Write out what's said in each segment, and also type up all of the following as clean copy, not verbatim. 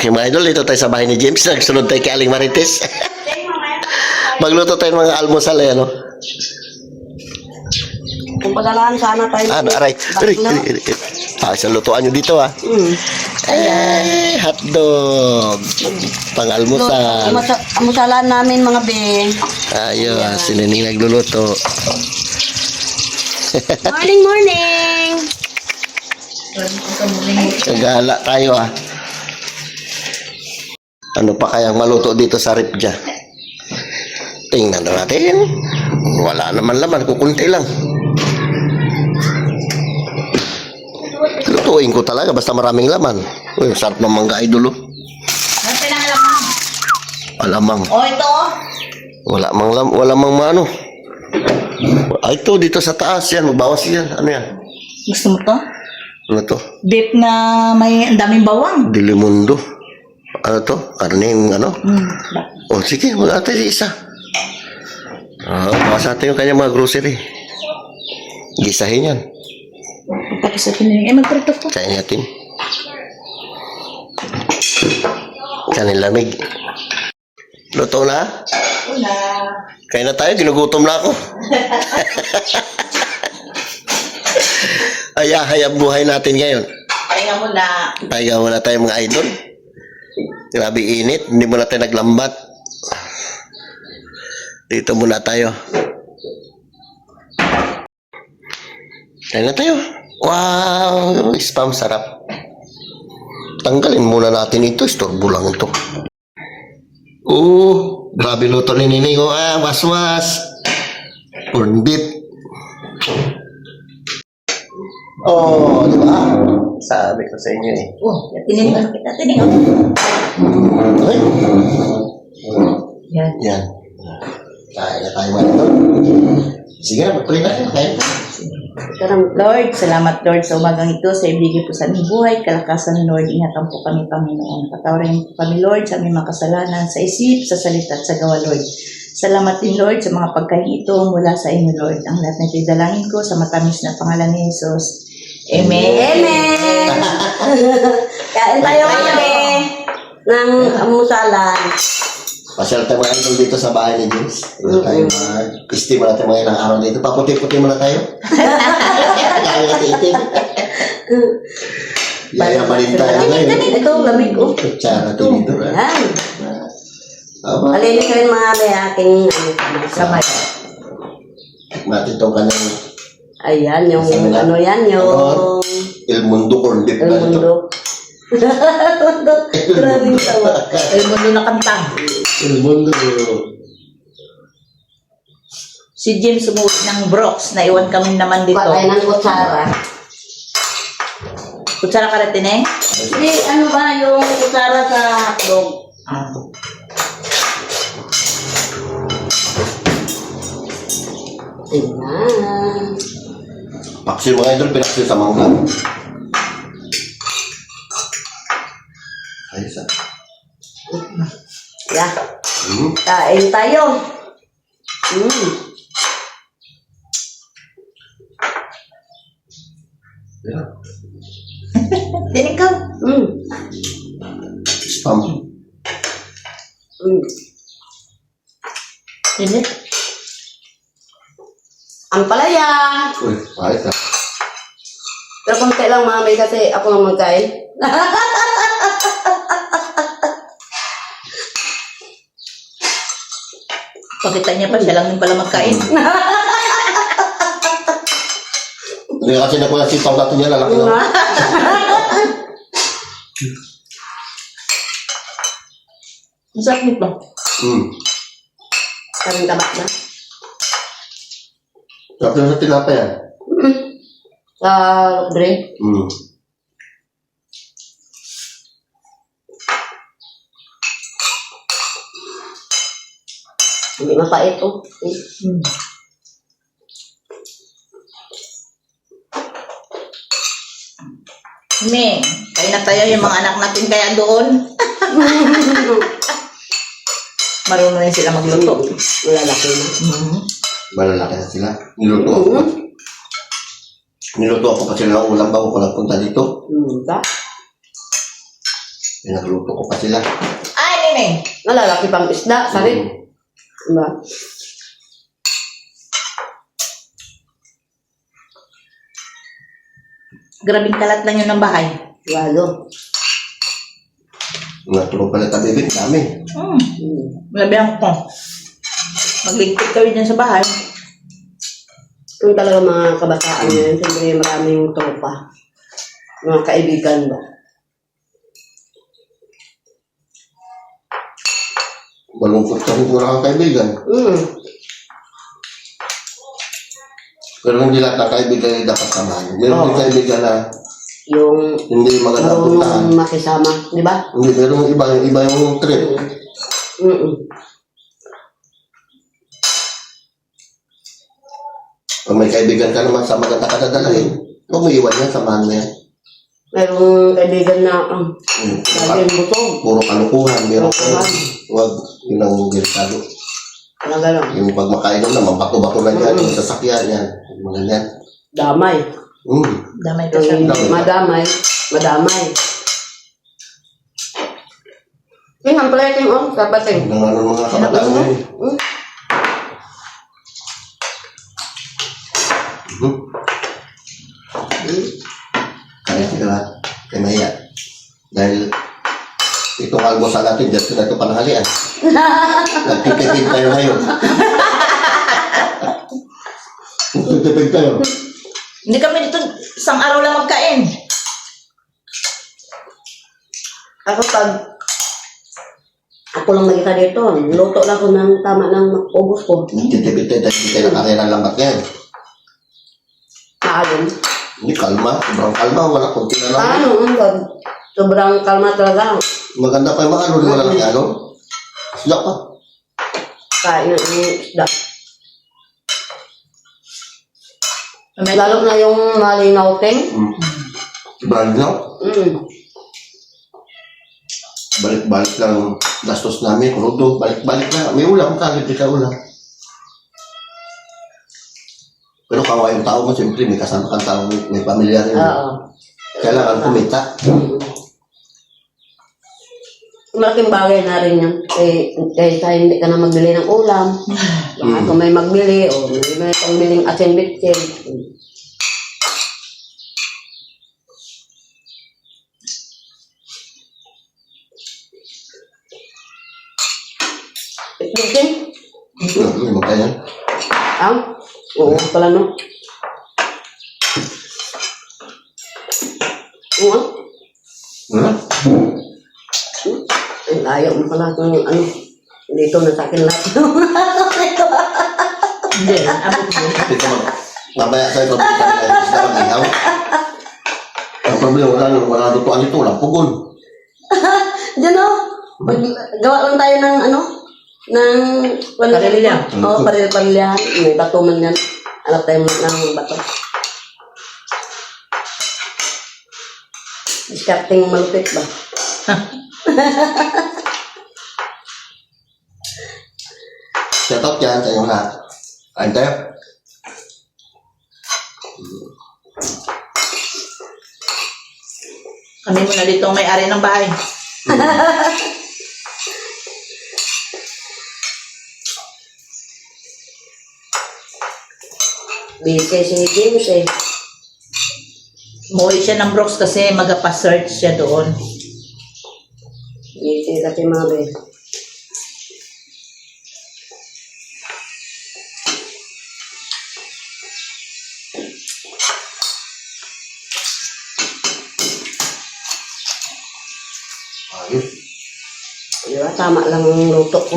Okay, mga idol, dito tayo sa bahay ni James. Nagsunod tayo kay Aling Marites. Magluto tayo ng mga almusal, ano? Kung padalaan sana tayo. Ano, aray. Isang lutuan nyo dito, Hotdog. Pang-almusal. Amusalan namin mga be. Ayos, si Nining nagluluto. Morning, morning. Kagala tayo, Ano pa kayang maluto dito sa ripja? Tingnan na natin. Wala naman laman, kukunti lang. Lutuin ko talaga basta maraming laman. Uy, sarap ng mangga, idol. Ano pinahalamang? Alamang. O, ito. Wala mang mano. Ay, ito dito sa taas yan. Magbawas yan. Ano yan? Gusto mo to? Ano to? Beef na may ang daming bawang. Dilimundo. Ano to? Karning ano? O, sige. Mag-atay isa. Bawas natin yung kanyang mga grocery. Gisahin yan. Tapos ito na yun. Magprito ko. Kain natin. Kanin lamig. Luto na? Una. Kain na tayo. Ginugutom na ako. Hayab buhay natin ngayon. Pahinga mo na. Pahinga muna tayo mga idol. Grabe init. Hindi muna tayo naglambat. Dito muna tayo. Kain na tayo. Wow! Spam sarap. Tanggalin muna natin ito. Istorbo lang ito. Grabe luto ni Nining. Was-was. Corn beef. Di ba? Sabi ko sa inyo Tininingan kita. Tininingan. Ay. Yan. Yan. Kain na tayo mga ito. Sige na, magtuloy na. Kain na. Lord, salamat Lord sa umagang ito, sa ibigay po sa aming buhay, kalakasan Lord, ingatan po kami Panginoon. Patawarin po kami Lord sa aming mga kasalanan, sa isip, sa salita at sa gawa Lord. Salamat din Lord sa mga pagkain ito mula sa inyo Lord. Ang lahat na ito'y dalangin ko sa matamis na pangalan ni Jesus. Amen. Amen. Kain tayo kami ng amusalan. Pasyal tayo mga idol dito sa bahay ni James. Wala tayo mag-steam natin mga ilang araw dito. Paputi-puti muna tayo. Kaya natin itim. Yayaman tayo ngayon. Ito, lamig ko. Kutsara din dito. Yan. Alinis ko rin mga may aking Samay. Natin itong kanyang ayan, yung ano yan, yung El Mundo corn beef El na ito. Mundo. Maraming tawa. El Mundo na kanta. El Mundo. Si James sumuwi ng Brooks, naiwan kami naman dito. Patay ng kutsara. Kutsara ka rin, Tineng? Hindi, ano ba yung kutsara sa hotdog? Ayan. Paksil mga idol, pinaksil sa mangga. Ayos Yeah. Kain tayo. Yeah. Tineng ka. Spam. Tineng. Ang palaya. Uy, ayos Pero konti lang mami kasi ako lang magkain. Pakita niya pa, siya lang din pala magkain. Hindi kasi na po yung sitaw natin niya, lalaki na. Ang sarap nito. Karing tabak na. Sarap na sa tinapay yan. Dre. Hindi mapait oh. Ming, kain na tayo yung mga anak natin kaya doon. Marunong na sila magluto. Malalaki na. Malalaki na sila. Niluto ako. Niluto ako pa sila ng ulam bago ko nagpunta dito. Ba? Pinagluto ko pa sila. Ay, Neneng! Nalalaki pang isda, sarit. Diba? Grabing kalat lang yun ng bahay. Lalo. Mga tropa na tabibig namin. Malabihan ko. Magligpit kami dyan sa bahay. Yung talaga mga kabataan ngayon, siyempre maraming tropa. Mga kaibigan ba? Malungkot ka rin kung wala kang kaibigan. Pero hindi lahat ng kaibigan ay dapat samahan. Meron din kaibigan na Yung hindi maganda ang puntahan. marunong makisama, di ba? Hindi, pero iba yung trip. Pag may kaibigan ka naman sa maganda ka dadalhin, huwag mo iwan yan, samahan mo yan. Merong kaibigan na laging butog. Puro kalukuhan, meron ka. Kalukuhan. Huwag, yun ang delikado. Talaga lang. Yung pag makain mo naman, bato-bato na yan, yung sasakyan yan. Yung mga ganyan. Damay. Damay ka Yung sa... hindi madamay, madamay. Yung ang plating, kapating. Ng ano mga kabataan ngayon. Kaya sila, kaya mahiya. Dahil itong almusal natin, dyan sila ito panahalian. Nagtitipid tayo ngayon. Nagtitipid tayo. Hindi kami dito isang araw lang magkain. Ako ako lang nakita dito, luto lang ako ng tama ng ubos ko. Nagtitipid tayo dahil hindi tayo nakakailan lambat yan. Maalon. Hindi, kalma. Sobrang kalma. Wala kunti na lang. Sobrang kalma talaga. Maganda pa yung mga ano, wala lang ano. Sila pa. Kain ng isda. Lalo na yung malinaw ting. Brand na. Mm. Balik-balik lang gastos namin. Kurudo, balik-balik na. May ulam ka, hindi ka ulam. Pero kawain yung tao mo, siyempre may kasama kang tao, may pamilya rin. Oo. Kailangan kumita. Malaking bagay na rin yan. Kaysa hindi ka na magbili ng ulam. Baka kung may magbili o may pangbiling asin bitsin. Bitsin? May magkaya. Oo pala no. Oo. Ay, ayaw mo pala kung ano. Dito na sa akin lahat. Hindi, abot mo. Ito mamaya sa ito, sa mag-ihaw. Ang problema, wala lutuan ito, walang pugon. Diyan o. Gawa lang tayo ng ano. Ng Parilya. Oo, parilya. May bato man yan. Hanap tayo ng bato. Discarding malupit ba? Shout out yan sa inyong lahat. Kain tayo. Kami muna dito ang may-ari ng bahay. Busy si James eh. Umuwi siya ng Brooks kasi magpa-search siya doon. Busy kasi Mari. Ayos. Diba? Tama lang ang luto ko.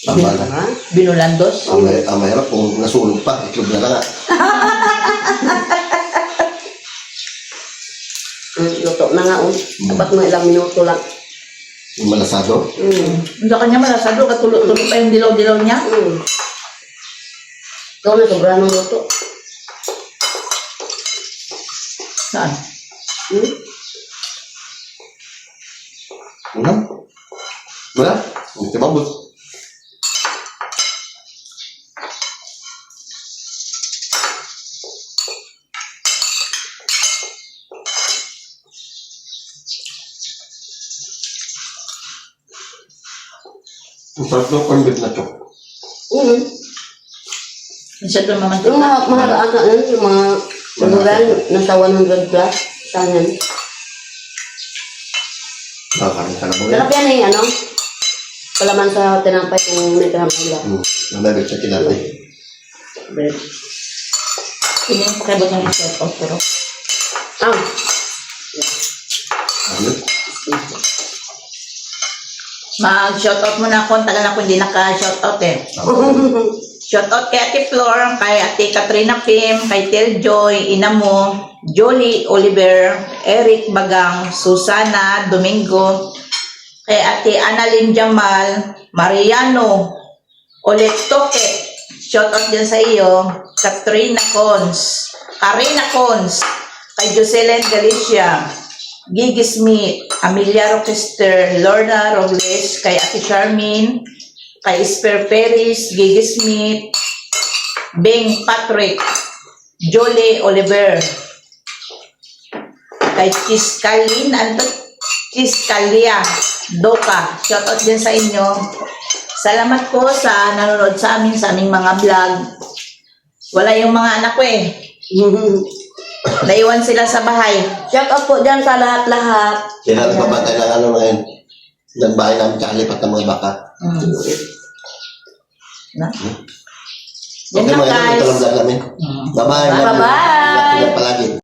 Tama na. Diba? Binulandos. Ang mahirap kung nasunog pa, itlog na lang. Luto na nga Dapat mo ilang minuto lang. Yung malasado. Hindi kanya malasado, katulo-tulo pa yung dilaw-dilaw niya. Ikaw na sobrang ng luto. Saan? Wala. Hindi mabot. Ang sarap ng corned beef na chok. Minsan doon mamantika. Yung mga mahagaan na yun, yung mga lugar, nasa 100 plus. Saan yan? Nakakaroon sa labong yan. Sarap yan eh, ano? Palaman sa tinampay kung may tinampay lang. Namabit sa tinapay. Hindi yung pakibot ng isip o puro. Ah, Ano? Mag-shoutout muna ako. Tagal na ako hindi naka-shoutout eh. Shoutout kay Ate Flor, kay Ate Katrina Pim, kay Tel Joy, Inamo, Jolie Oliver, Eric Bagang, Susana Domingo, kay Ate Annalyn Jamal, Mariano, Olet Toke, shoutout din sa iyo, Katrina Cons, Karina Cons, kay Jocelyn Galicia, Gigi Smith, Amelia Rochester, Lorna Robles, kay Ate Charmin, kay Esper Perez, Gigi Smith, Bing Patrick, Jolie Oliver, kay Chiskalia Doka, shoutout din sa inyo. Salamat po sa nanonood sa aming mga vlog. Wala yung mga anak ko eh. Naiwan sila sa bahay. shout out po dyan sa lahat-lahat. Sila nagbabantay ng ano ngayon. Nagbahay namin kakalipat ng mga baka. Na? Okay, Yan lang, mga guys. ito lang vlog namin. Bye-bye. Bye-bye. Ingat palagi.